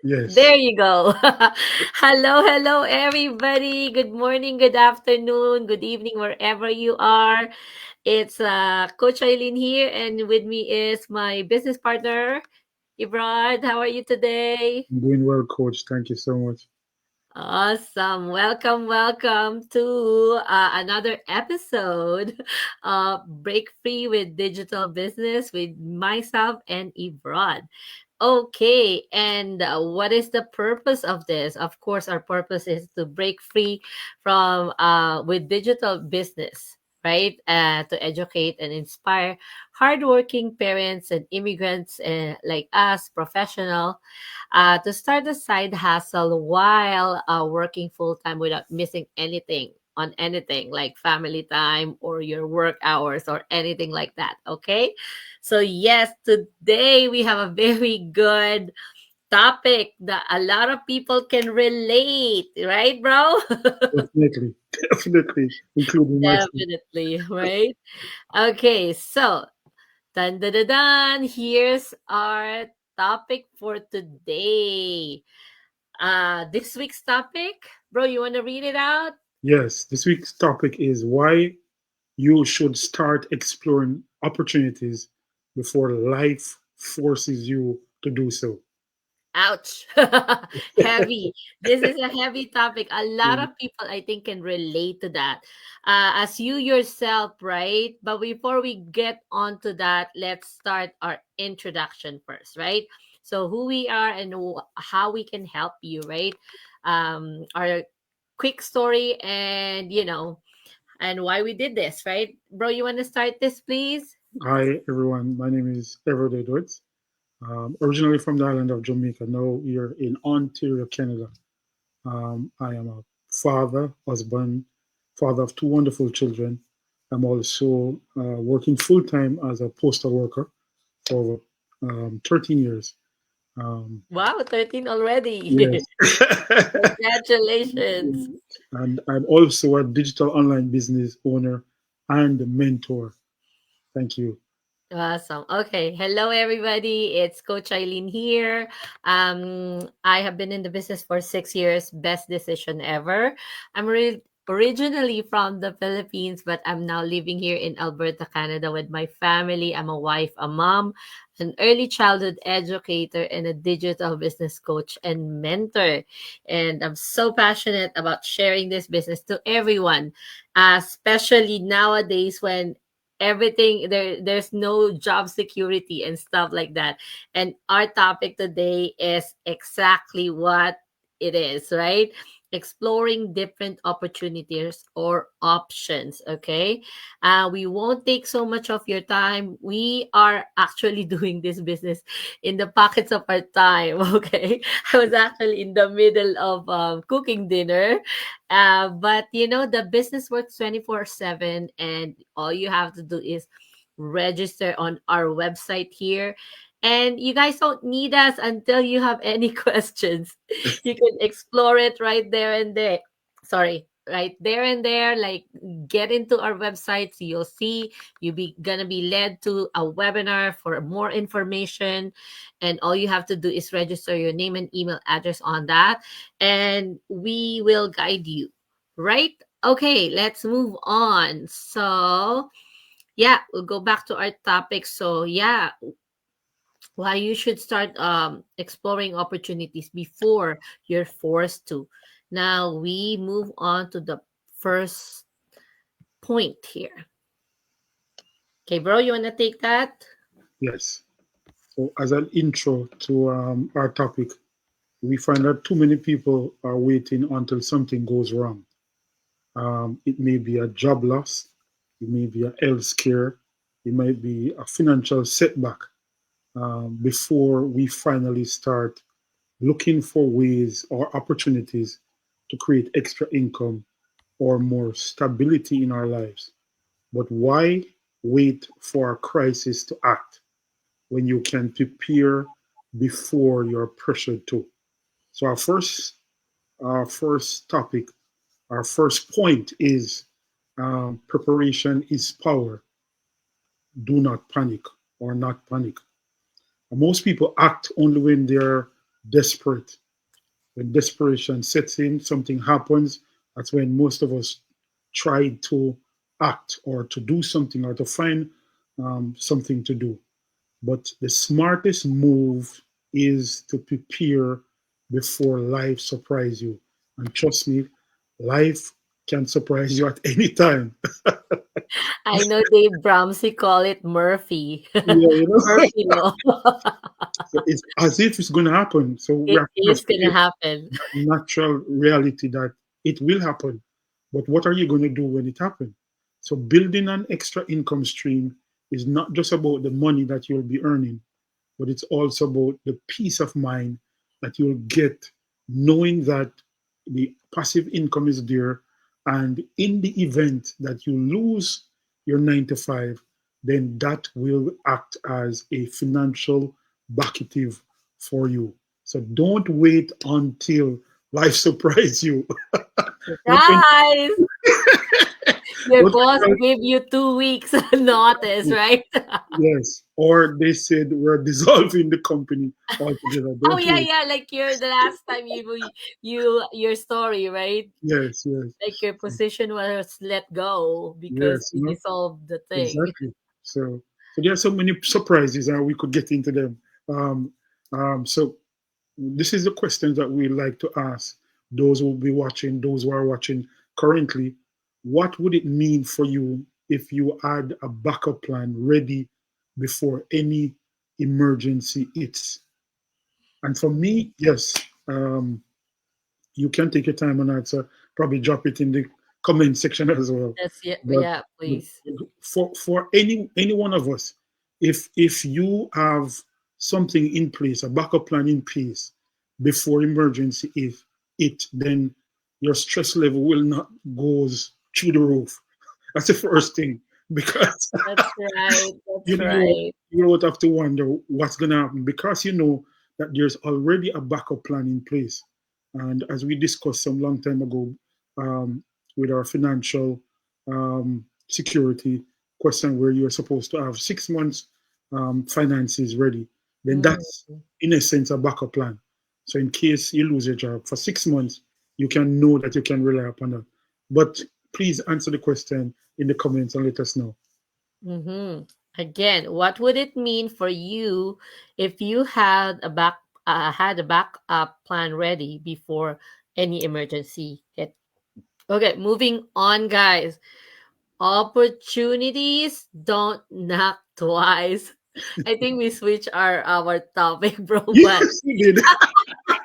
Yes. There you go. Hello, hello, everybody. Good morning, good afternoon, good evening, wherever you are. It's Coach Eileen here, and with me is my business partner, Ibrad. How are you today? I'm doing well, coach. Thank you so much. Awesome. Welcome, welcome to another episode of Break Free with Digital Business with myself and Ibrad. Okay, and what is the purpose of this? Of course, our purpose is to break free from with digital business, right? To educate and inspire hardworking parents and immigrants like us, professional, to start a side hustle while working full time without missing anything on anything like family time or your work hours or anything like that. Okay. So, yes, today we have a very good topic that a lot of people can relate, right, bro? Definitely, definitely, including myself. Definitely, right? Okay, so dun dun dun dun. Here's our topic for today. This week's topic, bro, you want to read it out? Yes, this week's topic is why you should start exploring opportunities before life forces you to do so. Ouch. Heavy. This is a heavy topic. A lot Mm, of people, I think, can relate to that. As you yourself, right? But before we get on to that, let's start our introduction first, right? So, who we are and how we can help you, right? Our quick story and, and why we did this, right? Bro, you want to start this, please? Hi, everyone. My name is Everett Edwards. Originally from the island of Jamaica, now here in Ontario, Canada. I am a father, husband, father of two wonderful children. I'm also working full time as a postal worker for over 13 years. Um, Wow, 13 already. yes. Congratulations. And I'm also a digital online business owner and a mentor. Thank you. Awesome. Okay. Hello, everybody. It's Coach Eileen here. I have been in the business for 6 years. Best decision ever. Originally from the Philippines, but I'm now living here in Alberta, Canada with my family. I'm a wife, a mom, an early childhood educator, and a digital business coach and mentor. And I'm so passionate about sharing this business to everyone, especially nowadays when there's no job security and stuff like that, and our topic today is exactly what it is, right? Exploring different opportunities or options. Okay, we won't take so much of your time. We are actually doing this business in the pockets of our time. Okay, I was actually in the middle of cooking dinner, but the business works 24/7, and all you have to do is register on our website here. And you guys don't need us until you have any questions. You can explore it right there and there. Sorry, right there and there. Like, get into our website. So you'll see gonna be led to a webinar for more information. And all you have to do is register your name and email address on that, and we will guide you. Right? Okay, let's move on. So, yeah, we'll go back to our topic. So, yeah, why you should start exploring opportunities before you're forced to. Now, we move on to the first point here. Okay, bro, you want to take that? Yes. So, as an intro to our topic, we find that too many people are waiting until something goes wrong. It may be a job loss, it may be a health scare, it might be a financial setback before we finally start looking for ways or opportunities to create extra income or more stability in our lives. But why wait for a crisis to act when you can prepare before you're pressured to? So our first topic, our first point is preparation is power. Do not panic or not panic. Most people act only when they're desperate. When desperation sets in, something happens. That's when most of us try to act or to do something or to find something to do. But the smartest move is to prepare before life surprise you. And trust me, life can surprise you at any time. I know Dave Ramsey call it Murphy. Yeah, Murphy law. so it's as if it's going to happen. So we It have to is gonna face happen. that natural reality that it will happen. But what are you going to do when it happens? So building an extra income stream is not just about the money that you'll be earning, but it's also about the peace of mind that you'll get knowing that the passive income is there. And in the event that you lose your 9 to 5, then that will act as a financial bucketive for you. So don't wait until life surprise you. What when, Surprise! Your what boss when gave you 2 weeks notice, right? yes, or they said we're dissolving the company altogether. Oh Don't yeah, wait. yeah. Like the last time your story, right? Yes, yes. Like your position was let go because Yes, you dissolved the thing. exactly. So there are so many surprises, and we could get into them. Um, so this is the questions that we like to ask those who will be watching, those who are watching currently. What would it mean for you if you had a backup plan ready before any emergency hits? And for me, yes, um, you can take your time on that. So probably drop it in the comment section as well. That's yeah, But, yeah, but please. for any one of us, if you have something in place, a backup plan in place before emergency, if it then your stress level will not goes through the roof. That's the first thing because That's right. That's you know right. you don't have to wonder what's going to happen because you know that there's already a backup plan in place. And as we discussed some long time ago um, with our financial security question, where you're supposed to have 6 months finances ready, then Mm. that's in a sense a backup plan. So in case you lose your job for 6 months, you can know that you can rely upon that. But please answer the question in the comments and let us know. Mm-hmm. Again, what would it mean for you if you had a backup plan ready before any emergency hit? Okay, moving on, guys. Opportunities don't knock twice. I think we switch our topic, bro, Yes, you did. But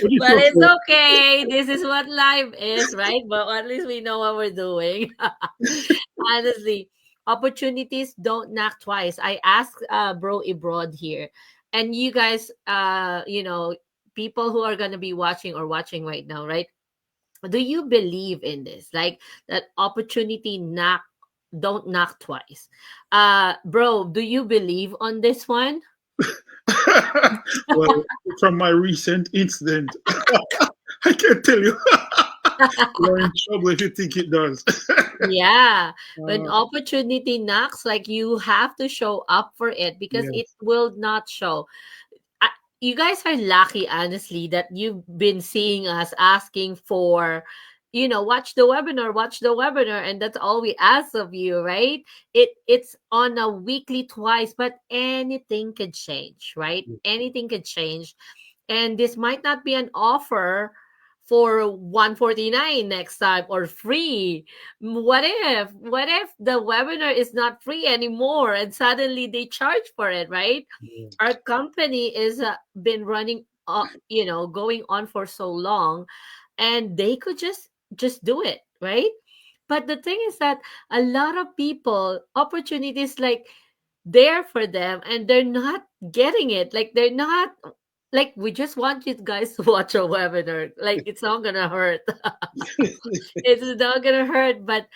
it's but it's okay. okay. This is what life is, right? But at least we know what we're doing. Honestly, opportunities don't knock twice. I asked bro abroad here, and you guys, people who are gonna be watching or watching right now, right? Do you believe in this? Like that opportunity don't knock twice. Bro, do you believe on this one? Well, from my recent incident, I can tell you, you're in trouble if you think it does. Yeah, when uh, opportunity knocks, like you have to show up for it because it yes, will not show. I, you guys are lucky, honestly, that you've been seeing us asking for, watch the webinar, and that's all we ask of you, right? It's on a weekly twice, but anything could change, right? Anything could change, and this might not be an offer for 149 next time or free. What if the webinar is not free anymore and suddenly they charge for it, right? Our yes, company is been running going on for so long, and they could just do it, right? But the thing is that a lot of people opportunities like there for them, and they're not getting it. Like they're not, like, we just want you guys to watch a webinar. Like it's not gonna hurt. It's not gonna hurt. But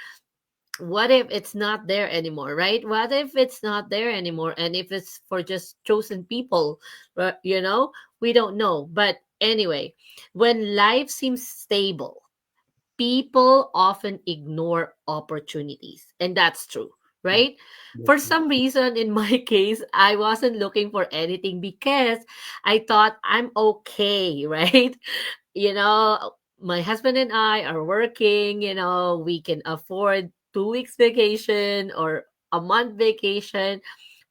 what if it's not there anymore, right? What if it's not there anymore, and if it's for just chosen people, we don't know. But anyway, when life seems stable, people often ignore opportunities, and that's true, right? For some reason, in my case, I wasn't looking for anything because I thought I'm okay, right? You know, my husband and I are working, we can afford 2 weeks vacation or a month vacation,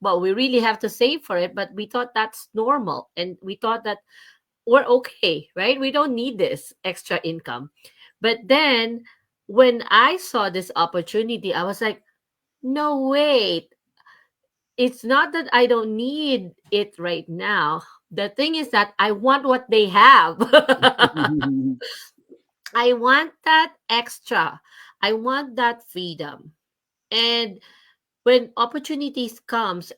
but we really have to save for it. But we thought that's normal. And we thought that we're okay, right? We don't need this extra income. But then when I saw this opportunity, I was like, no, wait, it's not that I don't need it right now. The thing is that I want what they have. I want that extra. I want that freedom. And when opportunities comes,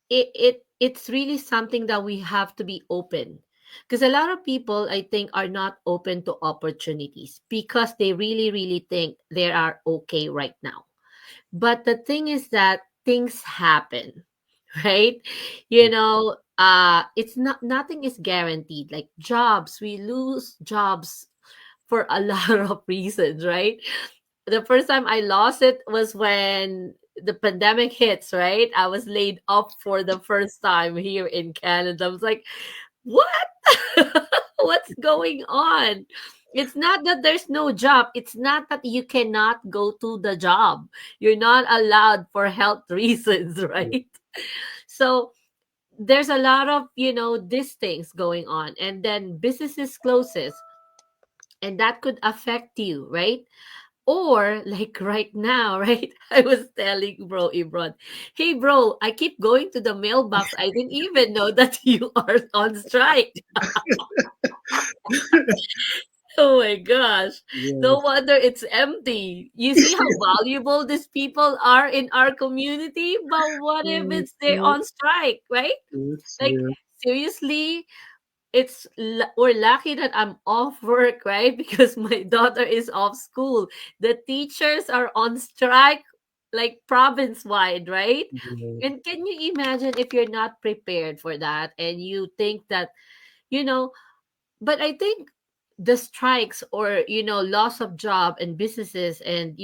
it's really something that we have to be open. Because a lot of people, I think, are not open to opportunities because they really, really think they are okay right now. But the thing is that things happen, right? It's not, nothing is guaranteed. Like jobs, we lose jobs for a lot of reasons, right? The first time I lost it was when the pandemic hits, right? I was laid off for the first time here in Canada. I was like, what? What's going on? It's not that there's no job. It's not that you cannot go to the job. You're not allowed for health reasons, right? So there's a lot of, these things going on. And then businesses closes and that could affect you, right? Or like right now, right? I was telling bro Ibron, hey bro, I keep going to the mailbox. I didn't even know that you are on strike. Oh my gosh. No Yes, wonder it's empty. You see how valuable these people are in our community? But what if yes, it's they're yes, on strike, right? yes, Like yes, seriously, we're lucky that I'm off work, right? Because my daughter is off school. The teachers are on strike like province wide, right? yes, And can you imagine if you're not prepared for that and you think that, you know, but I think the strikes or, loss of job and businesses and,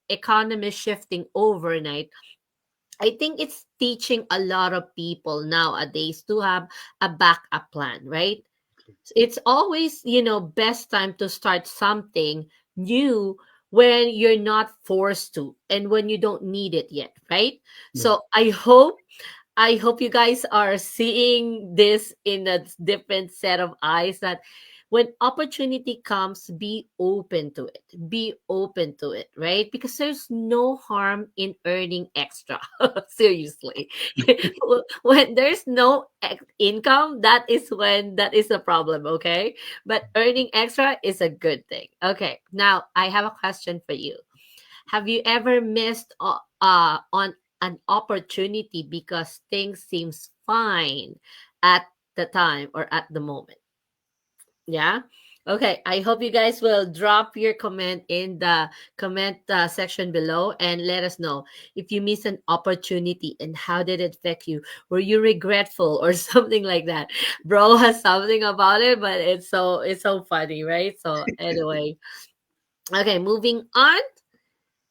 economy shifting overnight, I think it's teaching a lot of people nowadays to have a backup plan, right? It's always, best time to start something new when you're not forced to and when you don't need it yet, right? yes, So I hope you guys are seeing this in a different set of eyes that when opportunity comes, be open to it. Be open to it, right? Because there's no harm in earning extra. Seriously. When there's no income, that is when that is a problem, okay? But earning extra is a good thing. Okay. Now, I have a question for you. Have you ever missed on an opportunity because things seems fine at the time or at the moment? Yeah. Okay. I hope you guys will drop your comment in the comment section below and let us know if you miss an opportunity and how did it affect you. Were you regretful or something like that? Bro has something about it, but it's so funny, right? So anyway, okay, moving on.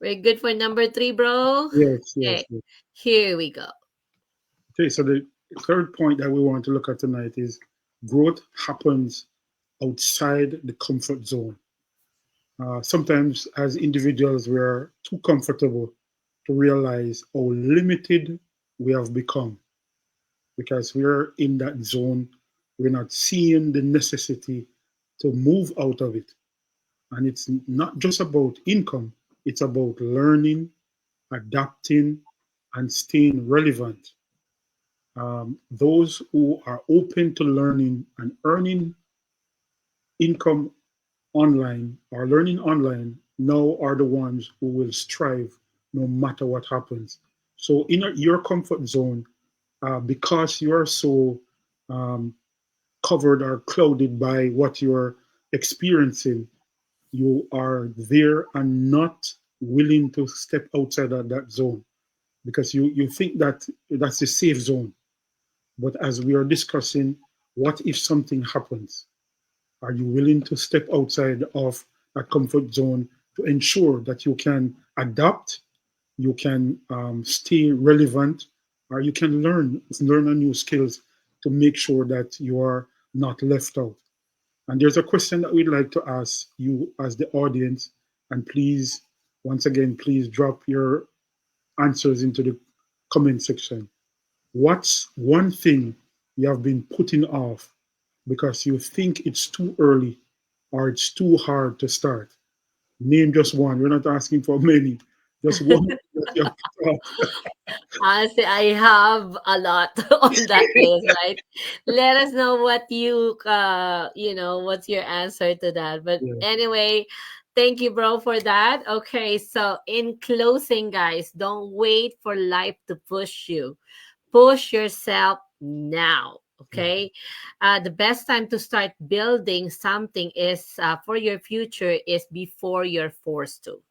We're good for number three, bro. yes, yes, Okay, yes. here we go. Okay, so the third point that we want to look at tonight is growth happens outside the comfort zone. Sometimes, as individuals, we are too comfortable to realize how limited we have become because we're in that zone. We're not seeing the necessity to move out of it. And it's not just about income, it's about learning, adapting, and staying relevant. Those who are open to learning and earning income online or learning online now are the ones who will strive no matter what happens. So, in your comfort zone, because you are so um, covered or clouded by what you're experiencing, you are there and not willing to step outside of that zone because you think that that's a safe zone. But as we are discussing, what if something happens? Are you willing to step outside of that comfort zone to ensure that you can adapt, you can stay relevant, or you can learn a new skills to make sure that you are not left out. And there's a question that we'd like to ask you as the audience. And please, once again, please drop your answers into the comment section. What's one thing you have been putting off because you think it's too early or it's too hard to start? Name just one. We're not asking for many. Just one that you have put off. Honestly, I have a lot on that list, right? Let us know what what's your answer to that. But Yeah. anyway, thank you, bro, for that. Okay, so in closing, guys, don't wait for life to push you. Push yourself now. Okay, the best time to start building something is for your future is before you're forced to,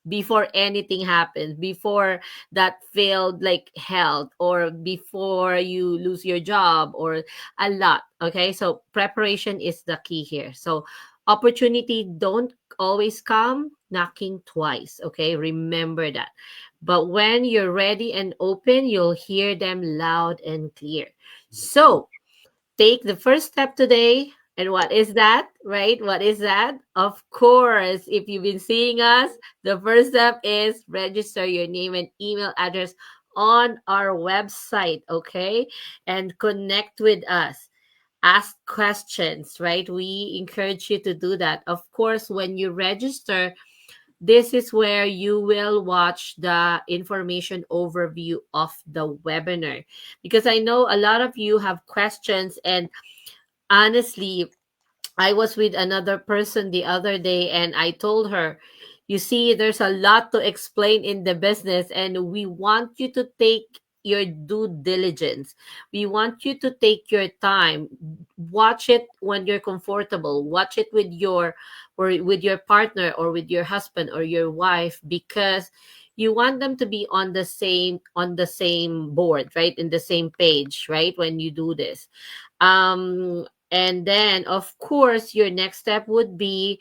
before anything happens, before that failed like health, or before you lose your job, or a lot. Okay, so preparation is the key here. So opportunity don't always come knocking twice. Okay, remember that. But when you're ready and open, you'll hear them loud and clear. So take the first step today. And what is that, right? What is that? Of course, if you've been seeing us, the first step is register your name and email address on our website, okay? And connect with us. Ask questions, right? We encourage you to do that. Of course, when you register, this is where you will watch the information overview of the webinar, because I know a lot of you have questions. And honestly, I was with another person the other day and I told her, you see, there's a lot to explain in the business, and we want you to take your due diligence. We want you to take your time. Watch it when you're comfortable. Watch it with your partner, or with your husband or your wife, because you want them to be on the same board, right? In the same page, right? When you do this. And then, of course, your next step would be,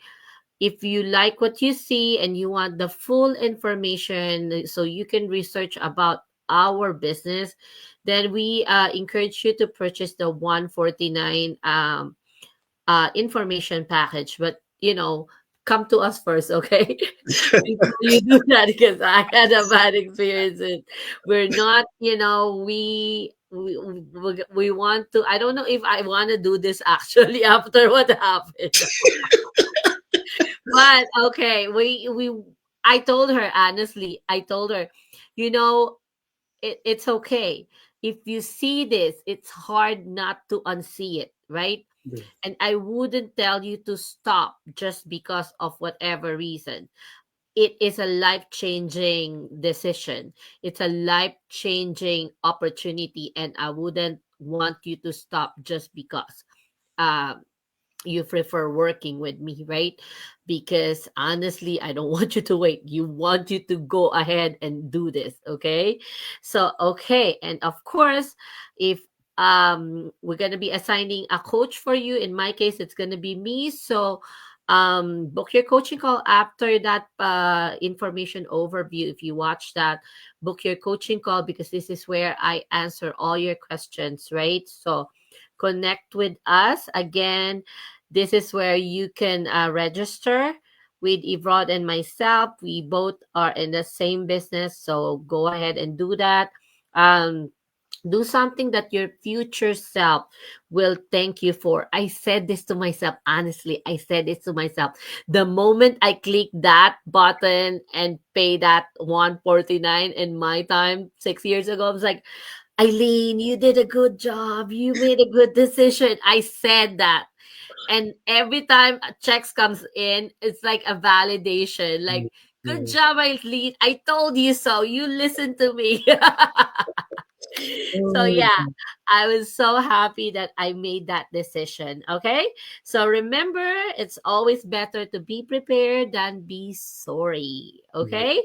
if you like what you see and you want the full information so you can research about our business, then we encourage you to purchase the 149 information package. But come to us first, okay? Before you do that, because I had a bad experience. And we're not, we want to. I don't know if I want to do this actually after what happened. But okay, I told her, honestly, I told her, you know, it's okay. If you see this, it's hard not to unsee it, right? Yeah. And I wouldn't tell you to stop just because of whatever reason. It is a life changing decision. It's a life changing opportunity, and I wouldn't want you to stop just because. Um, you prefer working with me, right? Because honestly, I don't want you to wait. You want you to go ahead and do this, okay? So, okay, and of course, if we're going to be assigning a coach for you, in my case it's going to be me. So, book your coaching call after that information overview. If you watch that, book your coaching call, because this is where I answer all your questions, right? So, connect with us. Again, this is where you can register with Evrod and myself. We both are in the same business, so go ahead and do that. Um, do something that your future self will thank you for. I said this to myself, honestly. I said this to myself. The moment I click that button and pay that 149 in my time 6 years ago, I was like, Eileen, you did a good job. You made a good decision. I said that. And every time a checks comes in, it's like a validation. Like, good Yeah. job, Eileen. I told you so. You listen to me. So Oh, yeah, I was so happy that I made that decision. Okay. So remember, it's always better to be prepared than be sorry. yeah, Okay.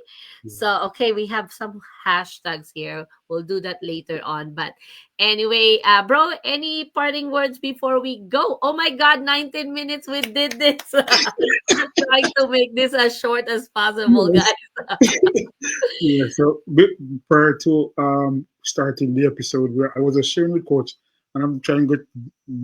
yeah. So, okay, we have some hashtags here. We'll do that later on. But anyway, bro, any parting words before we go? Oh my God, 19 minutes. We did this. I'm trying to make this as short as possible, Yes. guys. Yeah, so prior to starting the episode, where I was just sharing with Coach, and I'm trying to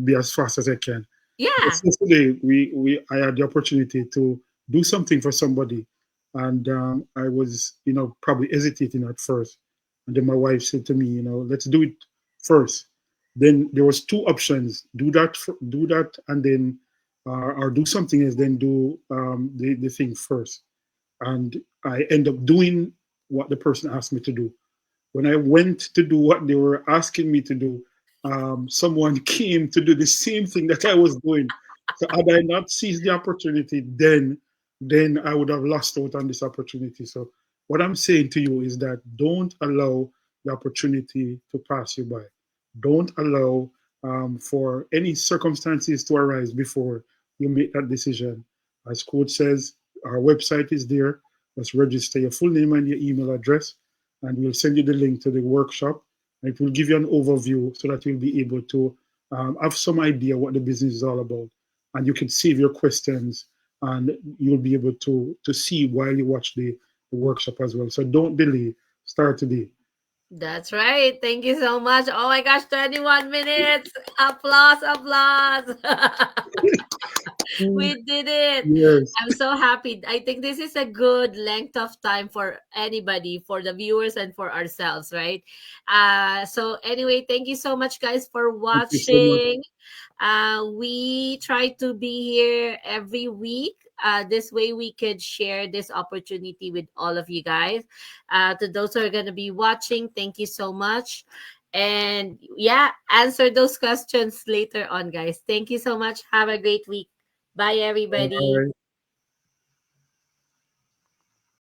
be as fast as I can. Yeah. Just yesterday, we I had the opportunity to do something for somebody, and I was, probably hesitating at first, and then my wife said to me, let's do it first. Then there was two options: do that, and then, or do something else, then do the thing first. And I end up doing what the person asked me to do. When I went to do what they were asking me to do, someone came to do the same thing that I was doing. So had I not seized the opportunity, then I would have lost out on this opportunity. So what I'm saying to you is that don't allow the opportunity to pass you by. Don't allow for any circumstances to arise before you make that decision. As Coach says, our website is there. Just register your full name and your email address, and we'll send you the link to the workshop. It will give you an overview so that you'll be able to have some idea what the business is all about, and you can save your questions, and you'll be able to see while you watch the workshop as well. So don't delay. Start today. That's right. Thank you so much. Oh my gosh, 21 minutes. Applause, applause. Mm, We did it. yes. I'm so happy. I think this is a good length of time for anybody, for the viewers and for ourselves, right? So anyway, thank you so much guys for Thank you so much. watching. We try to be here every week. This way we could share this opportunity with all of you guys. To those who are going to be watching, thank you so much. And yeah, answer those questions later on, guys. Thank you so much. Have a great week. Bye, All everybody. right.